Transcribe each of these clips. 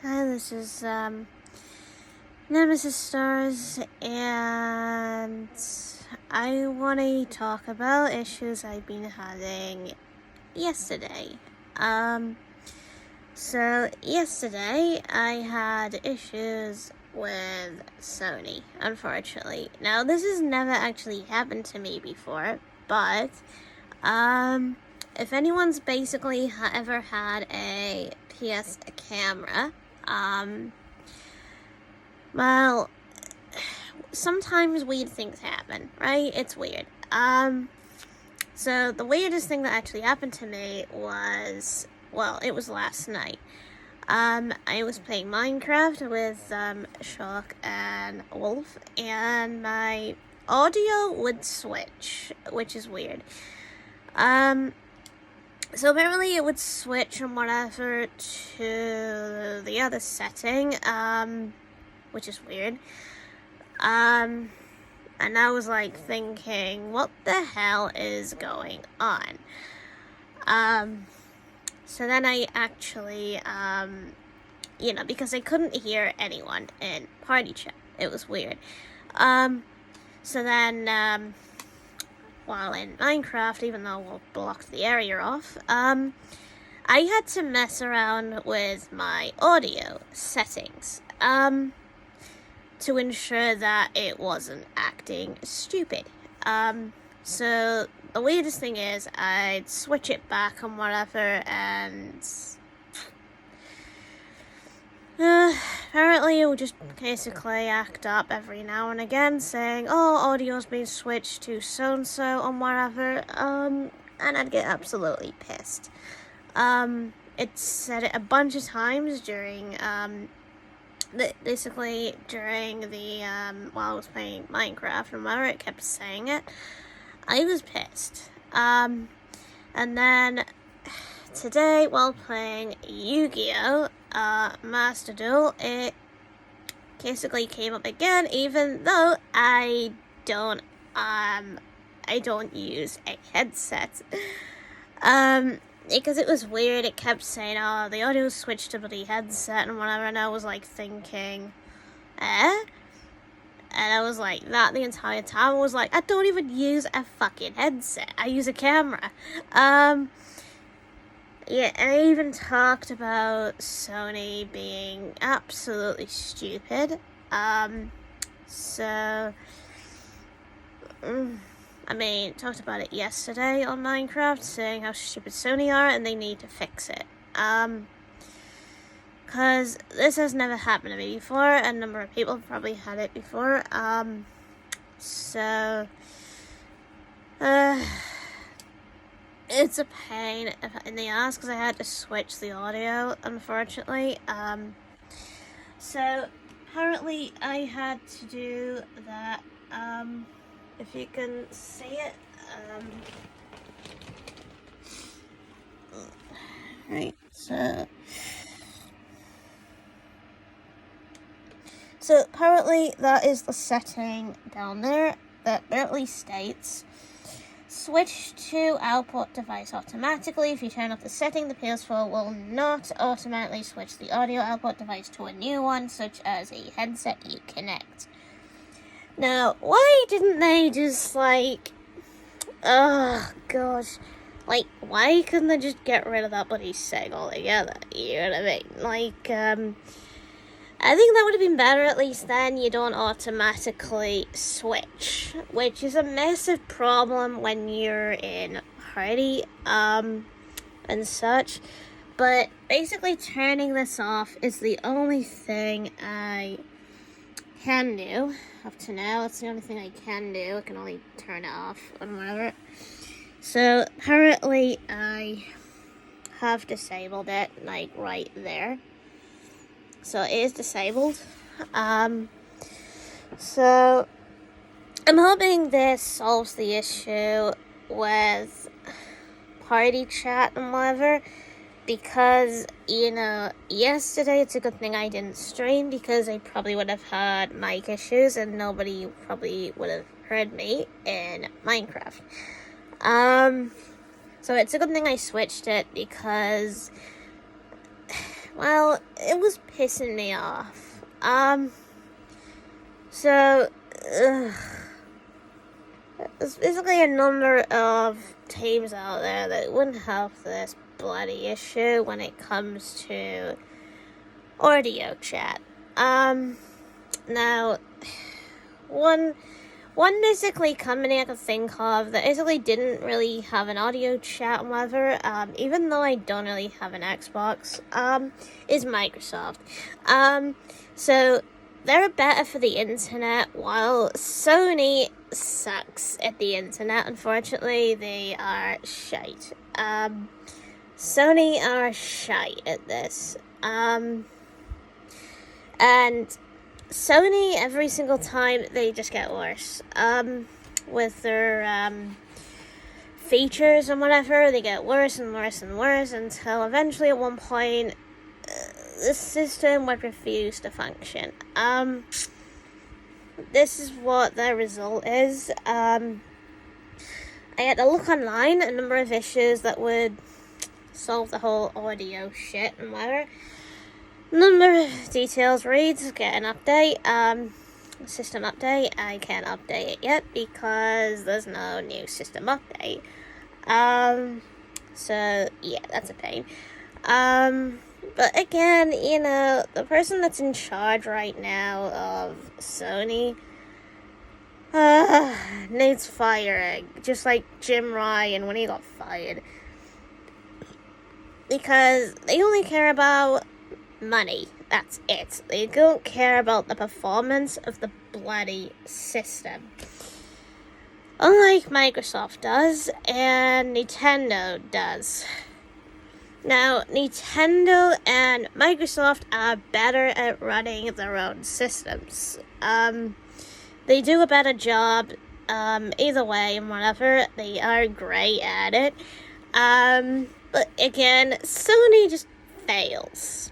Hi, this is Nemesis Stars, and I want to talk about issues I've been having yesterday. So yesterday I had issues with Sony, unfortunately. Now, this has never actually happened to me before, but if anyone's basically ever had a PS camera, well, sometimes weird things happen, right? It's weird. So the weirdest thing that actually happened to me was, well, it was last night. I was playing Minecraft with Shark and Wolf, and my audio would switch, which is weird. So apparently it would switch from whatever to the other setting, which is weird. And I was like thinking, what the hell is going on? So then I actually, because I couldn't hear anyone in party chat. It was weird. So then, while in Minecraft, even though we'll block the area off, I had to mess around with my audio settings, to ensure that it wasn't acting stupid. So the weirdest thing is I'd switch it back and whatever, and apparently it would just basically act up every now and again, saying, oh, audio's been switched to so-and-so and whatever, and I'd get absolutely pissed. It said it a bunch of times during, basically during the, while I was playing Minecraft and whatever, it kept saying it. I was pissed. And then today, while playing Yu-Gi-Oh! Master Duel, it basically came up again, even though I don't use a headset. Because it was weird, it kept saying, oh, the audio switched to the headset and whatever, and I was like thinking, eh? And I was like that the entire time. I was like, I don't even use a fucking headset. I use a camera. Yeah, and I even talked about Sony being absolutely stupid. Talked about it yesterday on Minecraft, saying how stupid Sony are and they need to fix it. Because this has never happened to me before, and a number of people have probably had it before. It's a pain in the ass because I had to switch the audio, unfortunately. So apparently I had to do that. If you can see it, right, So apparently that is the setting down there that apparently states, switch to output device automatically. If you turn off the setting, the PS4 will not automatically switch the audio output device to a new one, such as a headset you connect. Now, why didn't they just oh gosh, why couldn't they just get rid of that bloody setting altogether? You know what I mean? I think that would have been better. At least then you don't automatically switch, which is a massive problem when you're in party, and such. But basically turning this off is the only thing I can do up to now. It's the only thing I can do. I can only turn it off and whatever. So apparently I have disabled it, right there. So it is disabled. So I'm hoping this solves the issue with party chat and whatever, because, yesterday it's a good thing I didn't stream, because I probably would have had mic issues and nobody probably would have heard me in Minecraft. So it's a good thing I switched it, because well, it was pissing me off. So, there's basically a number of teams out there that wouldn't have this bloody issue when it comes to audio chat. Now, one basically company I could think of that basically didn't really have an audio chat and whatever, even though I don't really have an Xbox, is Microsoft. So they're better for the internet, while Sony sucks at the internet. Unfortunately, they are shite. Sony are shite at this. And Sony, every single time, they just get worse. With their features and whatever, they get worse and worse and worse until eventually at one point, the system would refuse to function. This is what the result is. I had to look online a number of issues that would solve the whole audio shit and whatever. Number of details reads, get an update, system update. I can't update it yet because there's no new system update. So yeah, that's a pain. But again, you know, the person that's in charge right now of Sony needs firing, just like Jim Ryan when he got fired. Because they only care about money. That's it. They don't care about the performance of the bloody system. Unlike Microsoft does, and Nintendo does. Now, Nintendo and Microsoft are better at running their own systems. They do a better job, either way, and whatever. They are great at it. But again, Sony just fails.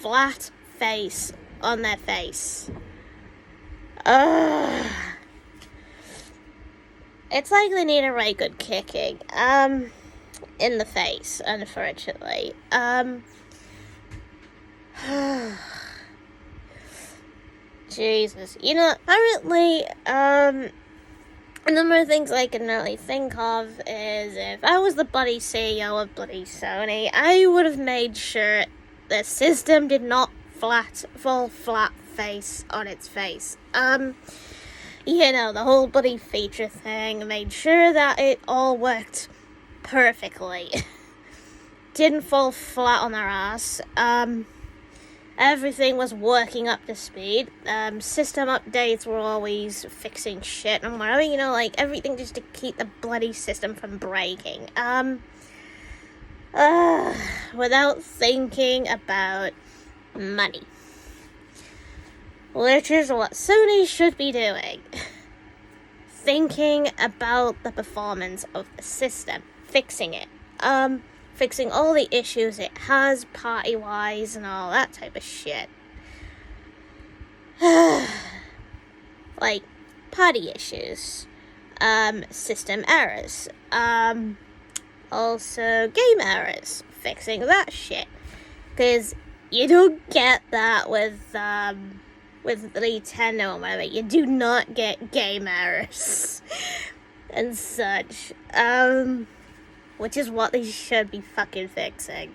Flat face on their face. It's like they need a right good kicking. In the face, unfortunately. Jesus. You know, apparently, a number of things I can really think of is if I was the bloody CEO of bloody Sony, I would have made sure the system did not fall flat face on its face. You know, the whole bloody feature thing, made sure that it all worked perfectly. Didn't fall flat on their ass. Everything was working up to speed. System updates were always fixing shit and whatever, you know, like everything just to keep the bloody system from breaking. Without thinking about money. Which is what Sony should be doing. Thinking about the performance of the system. Fixing it. Fixing all the issues it has, party-wise, and all that type of shit. Like, party issues. System errors. Also, game errors. Fixing that shit. Because you don't get that with Nintendo or whatever. You do not get game errors. And such. Which is what they should be fucking fixing.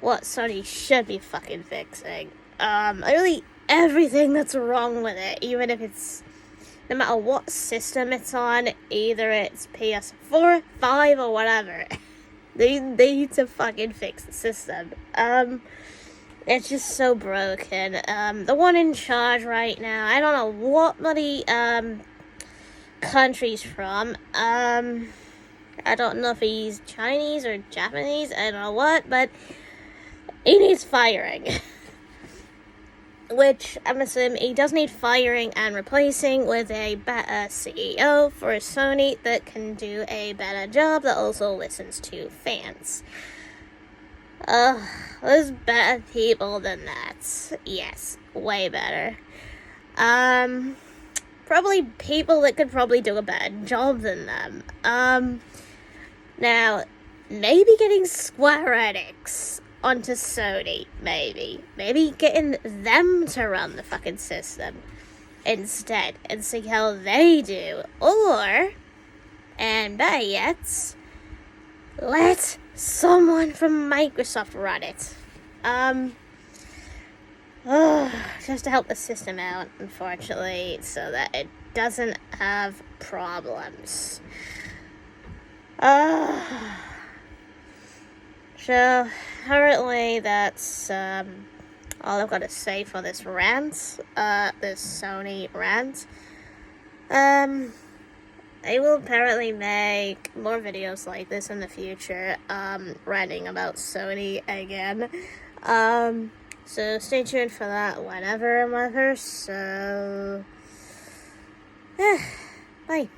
What Sony should be fucking fixing. Really everything that's wrong with it, even if it's, no matter what system it's on, either it's PS4, 5, or whatever. They need to fucking fix the system. It's just so broken. The one in charge right now, I don't know what bloody, country's from. I don't know if he's Chinese or Japanese, I don't know what, but he needs firing. Which, I'm assuming, he does need firing and replacing with a better CEO for Sony that can do a better job that also listens to fans. There's better people than that. Yes, way better. Probably people that could probably do a better job than them. Now, maybe getting Square Enix onto Sony, maybe. Maybe getting them to run the fucking system instead and see how they do. Or, and better yet, let someone from Microsoft run it. Just to help the system out, unfortunately, so that it doesn't have problems. So, currently, that's, all I've got to say for this rant, this Sony rant. I will apparently make more videos like this in the future, ranting about Sony again. So stay tuned for that whenever. So, bye.